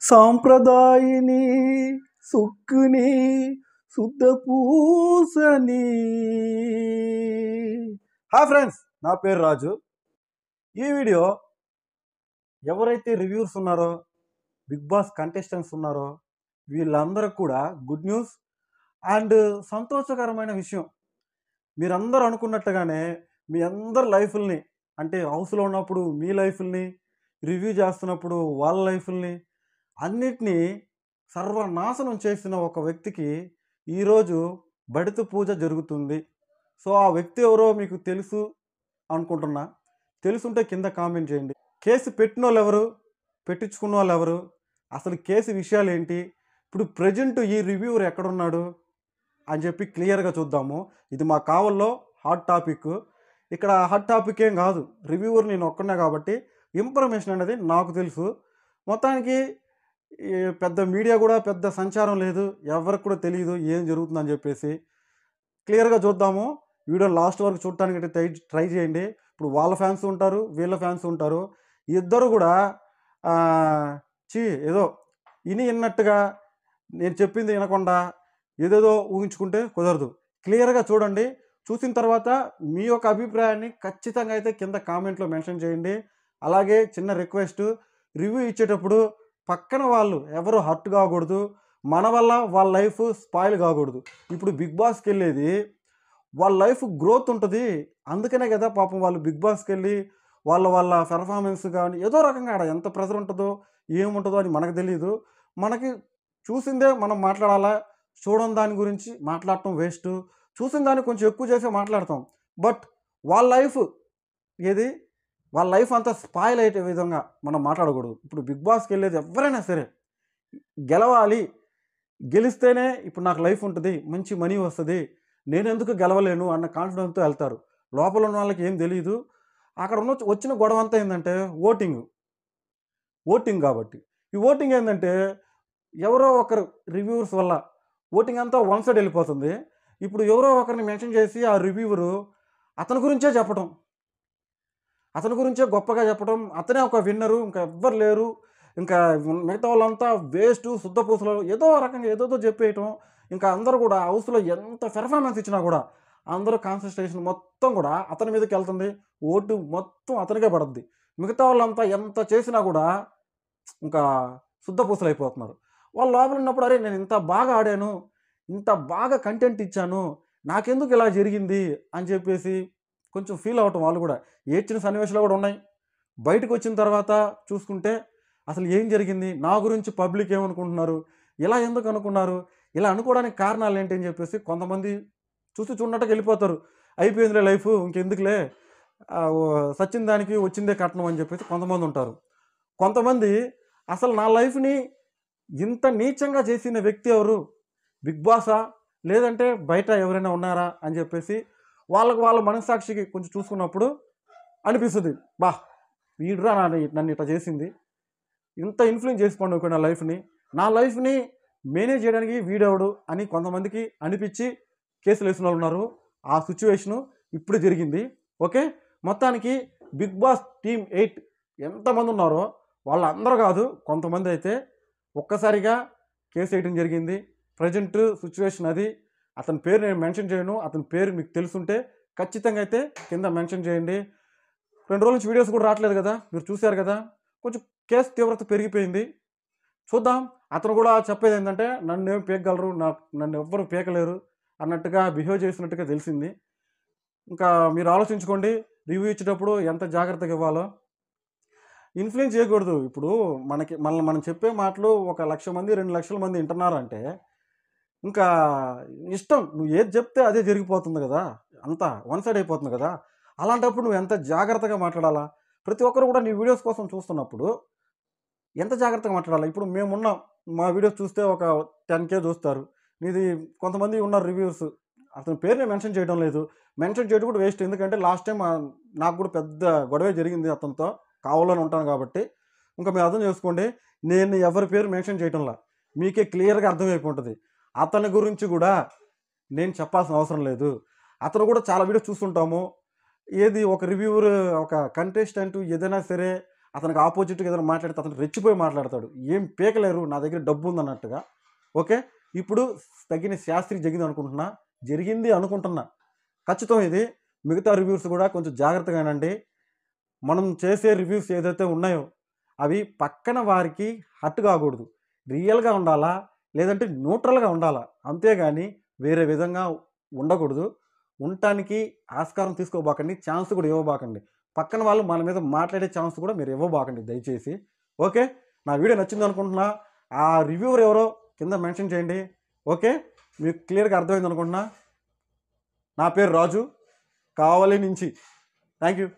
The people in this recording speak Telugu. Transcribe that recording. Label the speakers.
Speaker 1: సాంప్రదాయిని సుక్కుని శుద్ధ పూసని. హాయ్ ఫ్రెండ్స్, నా పేరు రాజు. ఈ వీడియో ఎవరైతే రివ్యూర్స్ ఉన్నారో, బిగ్ బాస్ కంటెస్టెంట్స్ ఉన్నారో వీళ్ళందరూ కూడా గుడ్ న్యూస్ అండ్ సంతోషకరమైన విషయం. మీరందరూ అనుకున్నట్టుగానే మీ అందరి లైఫ్ని, అంటే హౌస్లో ఉన్నప్పుడు మీ లైఫ్ని, రివ్యూ చేస్తున్నప్పుడు వాళ్ళ లైఫ్ని అన్నిటినీ సర్వనాశనం చేసిన ఒక వ్యక్తికి ఈరోజు బడిత పూజ జరుగుతుంది. సో ఆ వ్యక్తి ఎవరో మీకు తెలుసు అనుకుంటున్నా. తెలుసుంటే కింద కామెంట్ చేయండి. కేసు పెట్టిన వాళ్ళు ఎవరు, పెట్టించుకున్న వాళ్ళు ఎవరు, అసలు కేసు విషయాలు ఏంటి, ఇప్పుడు ప్రజెంట్ ఈ రివ్యూవర్ ఎక్కడున్నాడు అని చెప్పి క్లియర్గా చూద్దాము. ఇది మా కావల్లో హాట్ టాపిక్. ఇక్కడ హాట్ టాపిక్ ఏం కాదు, రివ్యూవర్ నేను ఒక్కనే కాబట్టి ఇన్ఫర్మేషన్ అనేది నాకు తెలుసు. మొత్తానికి పెద్ద మీడియా కూడా పెద్ద సంచారం లేదు, ఎవరికి కూడా తెలియదు ఏం జరుగుతుందని చెప్పేసి. క్లియర్గా చూద్దాము. వీడియో లాస్ట్ వరకు చూడటానికి ట్రై చేయండి. ఇప్పుడు వాళ్ళ ఫ్యాన్స్ ఉంటారు, వీళ్ళ ఫ్యాన్స్ ఉంటారు. ఇద్దరు కూడా ఏదో విన్నట్టుగా నేను చెప్పింది వినకుండా ఏదేదో ఊహించుకుంటే కుదరదు. క్లియర్గా చూడండి. చూసిన తర్వాత మీ యొక్క అభిప్రాయాన్ని ఖచ్చితంగా అయితే కింద కామెంట్లో మెన్షన్ చేయండి. అలాగే చిన్న రిక్వెస్ట్, రివ్యూ ఇచ్చేటప్పుడు పక్కన వాళ్ళు ఎవరు హర్ట్ కాకూడదు, మన వల్ల వాళ్ళ లైఫ్ స్పాయిల్ కాకూడదు. ఇప్పుడు బిగ్ బాస్కి వెళ్ళేది వాళ్ళ లైఫ్ గ్రోత్ ఉంటుంది, అందుకనే కదా పాపం వాళ్ళు బిగ్ బాస్కి వెళ్ళి వాళ్ళ పెర్ఫార్మెన్స్ కానీ ఏదో రకంగా ఆడ ఎంత ప్రెజర్ ఉంటుందో ఏముంటుందో అని మనకు తెలియదు. మనకి చూసిందే మనం మాట్లాడాలా, చూడని దాని గురించి మాట్లాడటం వేస్ట్. చూసిన దాన్ని కొంచెం ఎక్కువ చేసే మాట్లాడతాం. బట్ వాళ్ళ లైఫ్ ఏది, వాళ్ళ లైఫ్ అంతా స్పాయిల్ అయ్యే విధంగా మనం మాట్లాడకూడదు. ఇప్పుడు బిగ్ బాస్కి వెళ్ళేది ఎవరైనా సరే గెలవాలి, గెలిస్తేనే ఇప్పుడు నాకు లైఫ్ ఉంటుంది, మంచి మనీ వస్తుంది, నేను ఎందుకు గెలవలేను అన్న కాన్ఫిడెన్స్తో వెళ్తారు. లోపల ఉన్న వాళ్ళకి ఏం తెలియదు. అక్కడ వచ్చిన గొడవ అంతా ఏంటంటే ఓటింగ్ కాబట్టి. ఈ ఓటింగ్ ఏంటంటే ఎవరో ఒకరు రివ్యూవర్స్ వల్ల ఓటింగ్ అంతా వన్ సైడ్ వెళ్ళిపోతుంది. ఇప్పుడు ఎవరో ఒకరిని మెన్షన్ చేసి ఆ రివ్యూవరు అతని గురించే చెప్పడం, అతని గురించే గొప్పగా చెప్పడం, అతనే ఒక విన్నరు, ఇంకా ఎవ్వరు లేరు, ఇంకా మిగతా వాళ్ళంతా వేస్ట్ శుద్ధపూసలు ఏదో రకంగా ఏదోదో చెప్పేయటం. ఇంకా అందరూ కూడా హౌస్లో ఎంత పెర్ఫార్మెన్స్ ఇచ్చినా కూడా అందరూ కాన్సన్ట్రేషన్ మొత్తం కూడా అతని మీదకి వెళ్తుంది, ఓటు మొత్తం అతనికే పడుద్ది. మిగతా వాళ్ళంతా ఎంత చేసినా కూడా ఇంకా శుద్ధపూసలు అయిపోతున్నారు. వాళ్ళు లోపల ఉన్నప్పుడు అరే నేను ఇంత బాగా ఆడాను, ఇంత బాగా కంటెంట్ ఇచ్చాను, నాకెందుకు ఇలా జరిగింది అని చెప్పేసి కొంచెం ఫీల్ అవటం. వాళ్ళు కూడా ఏడ్చిన సన్నివేశాలు కూడా ఉన్నాయి. బయటకు వచ్చిన తర్వాత చూసుకుంటే అసలు ఏం జరిగింది, నా గురించి పబ్లిక్ ఏమనుకుంటున్నారు, ఇలా ఎందుకు అనుకున్నారు, ఇలా అనుకోవడానికి కారణాలు ఏంటి అని చెప్పేసి కొంతమంది చూసి చూడనట్టుగా వెళ్ళిపోతారు. అయిపోయిందిలే లైఫ్, ఇంకెందుకులే, సచ్చిన దానికి వచ్చిందే కట్నం అని చెప్పేసి కొంతమంది ఉంటారు. కొంతమంది అసలు నా లైఫ్ని ఇంత నీచంగా చేసిన వ్యక్తి ఎవరు, బిగ్ బాసా లేదంటే బయట ఎవరైనా ఉన్నారా అని చెప్పేసి వాళ్ళ మనస్సాక్షికి కొంచెం చూసుకున్నప్పుడు అనిపిస్తుంది, బా వీడురా నన్ను ఇట్లా చేసింది, ఇంత ఇన్ఫ్లుయెన్స్ చేసి పండుగ నా లైఫ్ని మేనేజ్ చేయడానికి వీడెవడు అని కొంతమందికి అనిపించి కేసులు వేసిన వాళ్ళు ఉన్నారు. ఆ సిచ్యువేషను ఇప్పుడు జరిగింది. ఓకే, మొత్తానికి బిగ్ బాస్ టీమ్ 8 ఎంతమంది ఉన్నారో వాళ్ళందరూ కాదు, కొంతమంది అయితే ఒక్కసారిగా కేసు వేయడం జరిగింది. ప్రజెంట్ సిచ్యువేషన్ అది. అతని పేరు నేను మెన్షన్ చేయను, అతని పేరు మీకు తెలుసుంటే ఖచ్చితంగా అయితే కింద మెన్షన్ చేయండి. 2 రోజుల నుంచి వీడియోస్ కూడా రావట్లేదు కదా, మీరు చూశారు కదా, కొంచెం కేసు తీవ్రత పెరిగిపోయింది. చూద్దాం. అతను కూడా చెప్పేది ఏంటంటే నన్ను ఏం పీకగలరు, నన్ను ఎవ్వరు పీకలేరు అన్నట్టుగా బిహేవ్ చేసినట్టుగా తెలిసింది. ఇంకా మీరు ఆలోచించుకోండి, రివ్యూ ఇచ్చేటప్పుడు ఎంత జాగ్రత్తగా ఇవ్వాలో. ఇన్ఫ్లుయెన్స్ చేయకూడదు. ఇప్పుడు మనం చెప్పే మాటలు 1,00,000 మంది 2,00,000 మంది వింటున్నారంటే ఇంకా ఇష్టం, నువ్వు ఏది చెప్తే అదే జరిగిపోతుంది కదా, అంతా వన్ సైడ్ అయిపోతుంది కదా. అలాంటప్పుడు నువ్వు ఎంత జాగ్రత్తగా మాట్లాడాలా. ప్రతి ఒక్కరు కూడా నీ వీడియోస్ కోసం చూస్తున్నప్పుడు ఎంత జాగ్రత్తగా మాట్లాడాలి. ఇప్పుడు మేమున్నాం, మా వీడియోస్ చూస్తే ఒక 10K చూస్తారు. నీది కొంతమంది ఉన్నారు రివ్యూస్, అతని పేరుని మెన్షన్ చేయడం లేదు. మెన్షన్ చేయడం కూడా వేస్ట్, ఎందుకంటే లాస్ట్ టైం నాకు కూడా పెద్ద గొడవే జరిగింది అతనితో, కావాలని ఉంటాను కాబట్టి. ఇంకా మీరు అర్థం చేసుకోండి, నేను ఎవరి పేరు మెన్షన్ చేయడంలా, మీకే క్లియర్గా అర్థమైపోతుంది. అతని గురించి కూడా నేను చెప్పాల్సిన అవసరం లేదు. అతను కూడా చాలా వీడియోస్ చూస్తుంటాము. ఏది ఒక రివ్యూవర్, ఒక కంటెస్టెంట్ ఏదైనా సరే అతనికి ఆపోజిట్గా ఏదైనా మాట్లాడితే అతను రెచ్చిపోయి మాట్లాడతాడు. ఏం పీకలేరు, నా దగ్గర డబ్బు ఉందన్నట్టుగా. ఓకే, ఇప్పుడు తగిన శాస్త్రి జరిగింది అనుకుంటున్నా, జరిగింది అనుకుంటున్నా. ఖచ్చితం ఇది. మిగతా రివ్యూస్ కూడా కొంచెం జాగ్రత్తగానండి. మనం చేసే రివ్యూస్ ఏదైతే ఉన్నాయో అవి పక్కన వారికి హర్ట్ కాకూడదు. రియల్గా ఉండాలా, లేదంటే న్యూట్రల్గా ఉండాలా, అంతేగాని వేరే విధంగా ఉండకూడదు. ఉండటానికి ఆస్కారం తీసుకోబాకండి, ఛాన్స్ కూడా ఇవ్వబాకండి. పక్కన వాళ్ళు మన మీద మాట్లాడే ఛాన్స్ కూడా మీరు ఇవ్వబాకండి దయచేసి. ఓకే, నా వీడియో నచ్చింది అనుకుంటున్నా. ఆ రివ్యూవర్ ఎవరో కింద మెన్షన్ చేయండి. ఓకే, మీకు క్లియర్గా అర్థమైంది అనుకుంటున్నా. నా పేరు రాజు, కావలి నుంచి. Thank you.